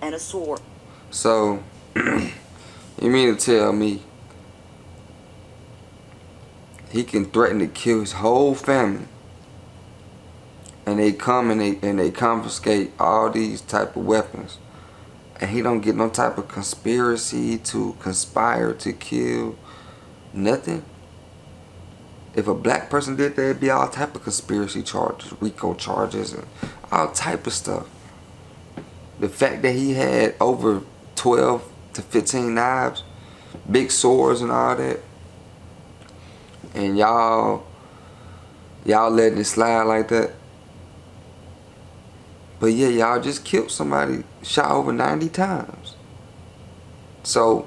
and a sword. So, you mean to tell me he can threaten to kill his whole family, and they come and they confiscate all these type of weapons, and he don't get no type of conspiracy to conspire to kill? Nothing? If a black person did that, it'd be all type of conspiracy charges, RICO charges, and all type of stuff. The fact that he had over 12 to 15 knives, big swords and all that, and y'all letting it slide like that. But yeah, y'all just killed somebody, shot over 90 times. So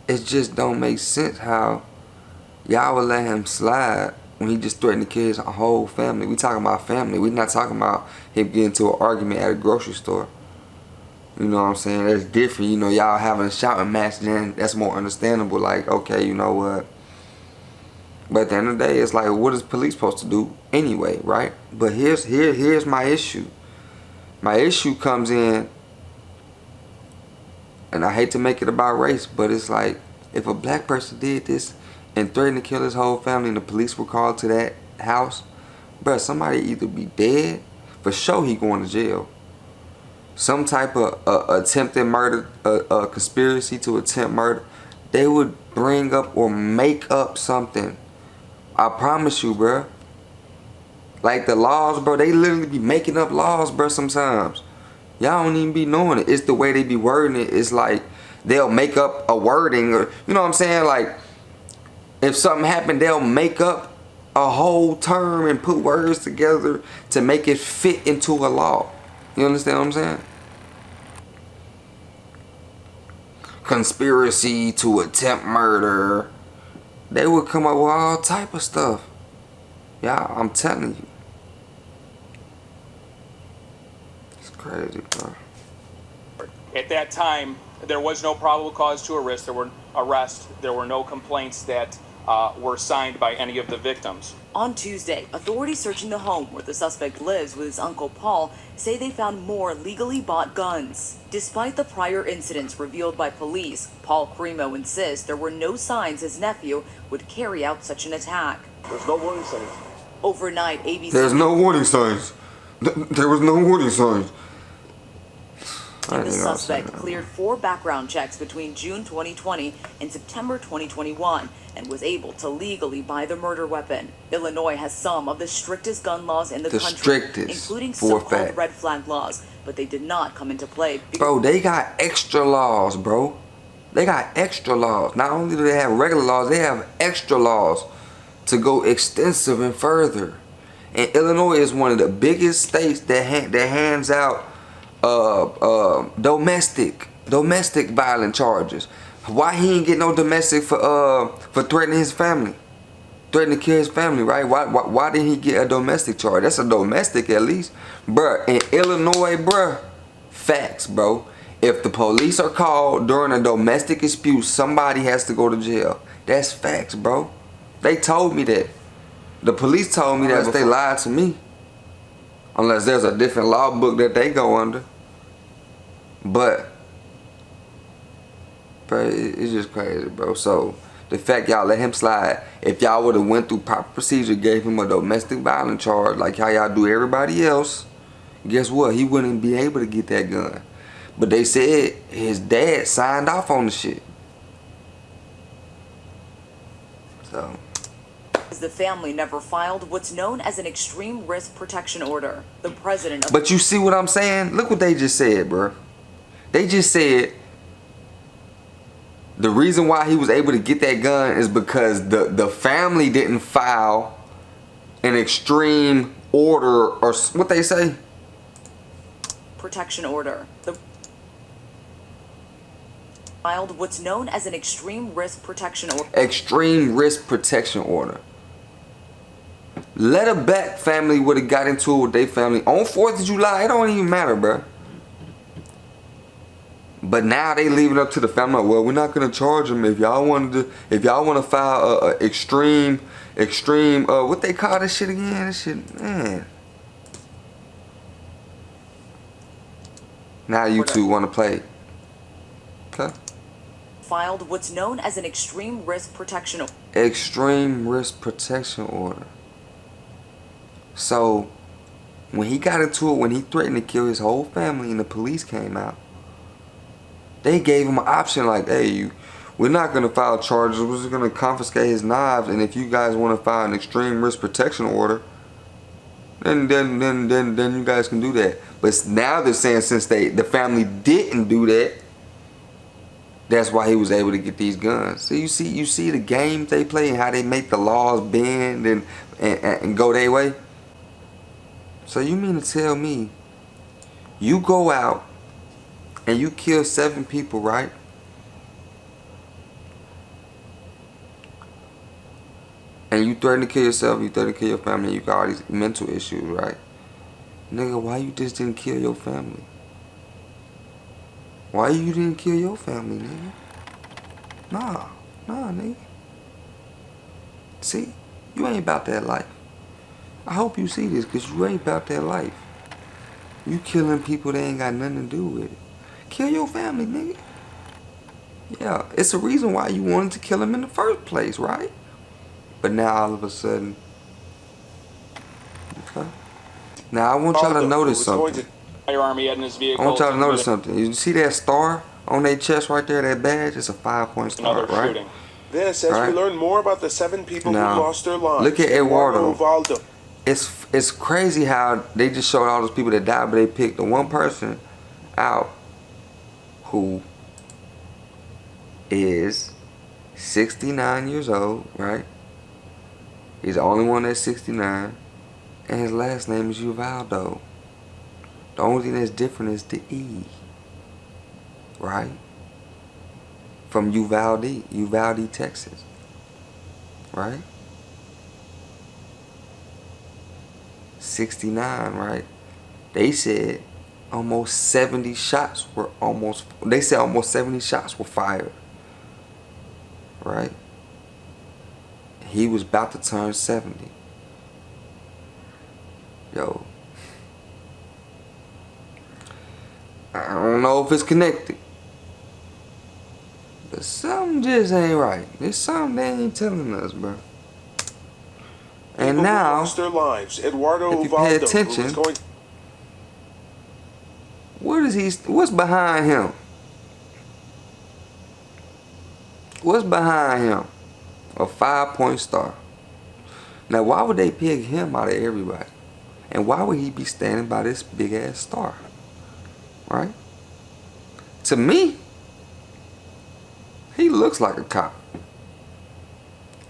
it just don't make sense how y'all would let him slide when he just threatened to kill his whole family. We talking about family. We not talking about him getting into an argument at a grocery store. You know what I'm saying? That's different. You know, y'all having a shouting match, then that's more understandable. Like, okay, you know what? But at the end of the day, it's like, what is police supposed to do anyway, right? But here's my issue. My issue comes in, and I hate to make it about race, but it's like, if a black person did this and threatened to kill his whole family and the police were called to that house, bruh, somebody either be dead, for sure he going to jail. Some type of attempted murder, conspiracy to attempt murder, they would bring up or make up something. I promise you, bruh. Like the laws, bro, they literally be making up laws, bruh, sometimes. Y'all don't even be knowing it. It's the way they be wording it. It's like they'll make up a wording, or you know what I'm saying? Like if something happened, they'll make up a whole term and put words together to make it fit into a law. You understand what I'm saying? Conspiracy to attempt murder. They would come up with all type of stuff. Y'all, I'm telling you. It's crazy, bro. At that time, there was no probable cause to arrest. There were no complaints that were signed by any of the victims. On Tuesday, authorities searching the home where the suspect lives with his uncle Paul say they found more legally bought guns. Despite the prior incidents revealed by police, Paul Cremo insists there were no signs his nephew would carry out such an attack. There's no warning signs. Overnight, ABC... There's no warning signs. There was no warning signs. The suspect cleared 4 background checks between June 2020 and September 2021 and was able to legally buy the murder weapon. Illinois has some of the strictest gun laws in the country, including so-called red flag laws, but they did not come into play. Bro, they got extra laws, bro. They got extra laws. Not only do they have regular laws, they have extra laws to go extensive and further. And Illinois is one of the biggest states that hands out domestic violent charges. Why he ain't get no domestic for threatening his family, threatening to kill his family, right? Why didn't he get a domestic charge? That's a domestic at least, bruh. In Illinois, bruh, facts, bro. If the police are called during a domestic dispute, somebody has to go to jail. That's facts, bro. They told me that. The police told me that, but they lied to me. Unless there's a different law book that they go under. But, bro, it's just crazy, bro. So, the fact y'all let him slide, if y'all would have went through proper procedure, gave him a domestic violence charge, like how y'all do everybody else, guess what? He wouldn't be able to get that gun. But they said his dad signed off on the shit. So... The family never filed what's known as an extreme risk protection order. The president of... But you see what I'm saying? Look what they just said, bro. They just said the reason why he was able to get that gun is because the family didn't file an extreme order, or what they say? Protection order. The filed what's known as an extreme risk protection order. Extreme risk protection order. Let a black family would have got into it with their family on 4th of July. It don't even matter, bro. But now they leave it up to the family. Well, we're not gonna charge them if y'all want to file a extreme, what they call this shit again? This shit, man. Now you two want to play. Okay. Filed what's known as an extreme risk protection order. Extreme risk protection order. So, when he got into it, when he threatened to kill his whole family and the police came out, they gave him an option like, hey, we're not going to file charges. We're just going to confiscate his knives. And if you guys want to file an extreme risk protection order, then you guys can do that. But now they're saying since the family didn't do that, that's why he was able to get these guns. So you see the games they play and how they make the laws bend and go their way. So you mean to tell me you go out and you kill 7 people, right? And you threaten to kill yourself, you threaten to kill your family, you got all these mental issues, right? Nigga, why you just didn't kill your family? Why you didn't kill your family, nigga? Nah, nigga. See, you ain't about that life. I hope you see this, because you ain't about that life. You killing people that ain't got nothing to do with it. Kill your family, nigga. Yeah, it's the reason why you wanted to kill him in the first place, right? But now all of a sudden, okay. Now I want y'all to notice something. Firearm he had in his vehicle. I want y'all to notice something. You see that star on their chest right there, that badge? It's a 5-point star, Another right? shooting. This, as we learn more about the 7 people Now, who lost their lives. look at Eduardo. Uvalde. It's crazy how they just showed all those people that died, but they picked the one person out who is 69 years old, right? He's the only one that's 69, and his last name is Uvaldo. The only thing that's different is the E, right? From Uvalde, Texas, right? 69, right? They said almost 70 shots were almost 70 shots were fired, right? He was about to turn 70. Yo, I don't know if it's connected, but something just ain't right. There's something they ain't telling us, bro. And People now, who lost their lives. Eduardo if you pay Uvalde, who was attention, going what's behind him? What's behind him? A 5-point star. Now, why would they pick him out of everybody? And why would he be standing by this big ass star? Right? To me, he looks like a cop.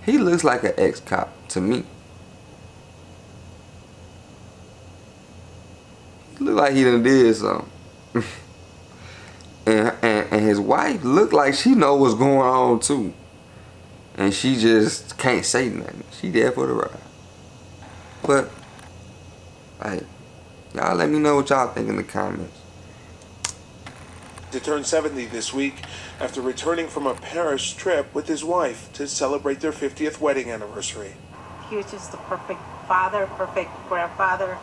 He looks like an ex-cop to me. He look like he done did something. and his wife looked like she know what's going on too. And she just can't say nothing. She there for the ride. But, hey, y'all let me know what y'all think in the comments. to turn 70 this week after returning from a Paris trip with his wife to celebrate their 50th wedding anniversary. He was just the perfect father, perfect grandfather,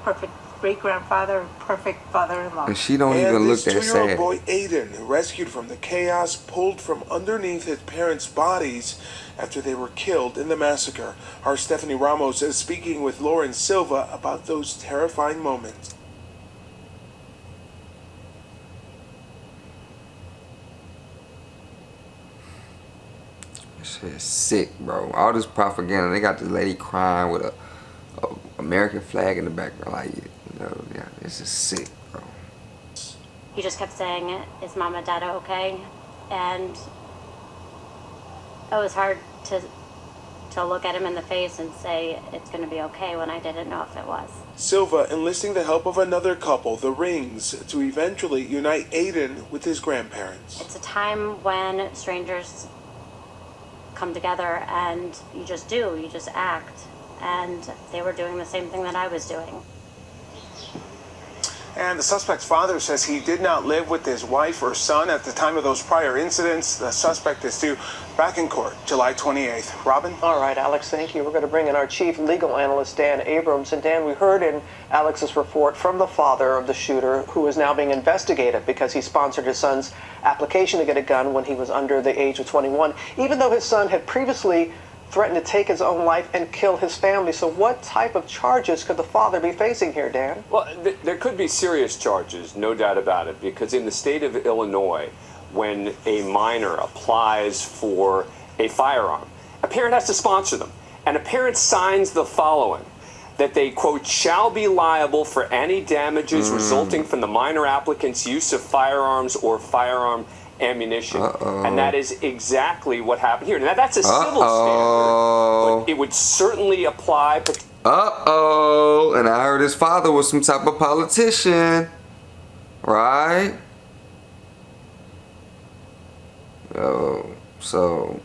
perfect great-grandfather, perfect father-in-law. And she don't even look that And this 2-year-old sad. boy, Aiden, rescued from the chaos, pulled from underneath his parents' bodies after they were killed in the massacre. Our Stephanie Ramos is speaking with Lauren Silva about those terrifying moments. Shit is sick, bro. All this propaganda. They got this lady crying with a American flag in the background. Like, you know, yeah, this is sick, bro. He just kept saying, "Is mom and dad okay?" And it was hard to look at him in the face and say it's going to be okay when I didn't know if it was. Silva enlisting the help of another couple, the Rings, to eventually unite Aiden with his grandparents. It's a time when strangers come together and you just act. And they were doing the same thing that I was doing. And the suspect's father says he did not live with his wife or son at the time of those prior incidents. The suspect is due back in court July 28th. Robin? All right, Alex, thank you. We're going to bring in our chief legal analyst, Dan Abrams. And Dan, we heard in Alex's report from the father of the shooter, who is now being investigated because he sponsored his son's application to get a gun when he was under the age of 21, even though his son had previously threatened to take his own life and kill his family. So what type of charges could the father be facing here, Dan? Well, there could be serious charges, no doubt about it, because in the state of Illinois, when a minor applies for a firearm, a parent has to sponsor them. And a parent signs the following, that they, quote, shall be liable for any damages resulting from the minor applicant's use of firearms or firearm ammunition. And that is exactly what happened here. Now, that's a civil standard, but it would certainly apply. And I heard his father was some type of politician, right? So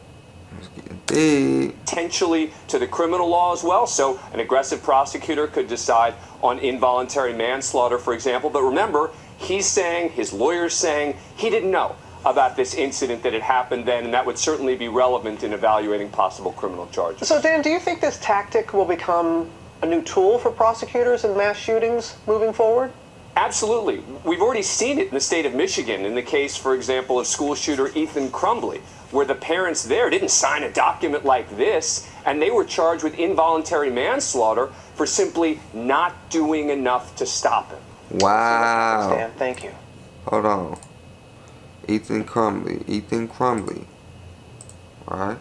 it's getting big. Potentially to the criminal law as well. So an aggressive prosecutor could decide on involuntary manslaughter, for example. But remember, he's saying, his lawyer's saying, he didn't know about this incident that had happened then, and that would certainly be relevant in evaluating possible criminal charges. So, Dan, do you think this tactic will become a new tool for prosecutors in mass shootings moving forward? Absolutely. We've already seen it in the state of Michigan in the case, for example, of school shooter Ethan Crumbley, where the parents there didn't sign a document like this, and they were charged with involuntary manslaughter for simply not doing enough to stop him. Wow. Dan, thank you. Hold on. Ethan Crumbley. All right.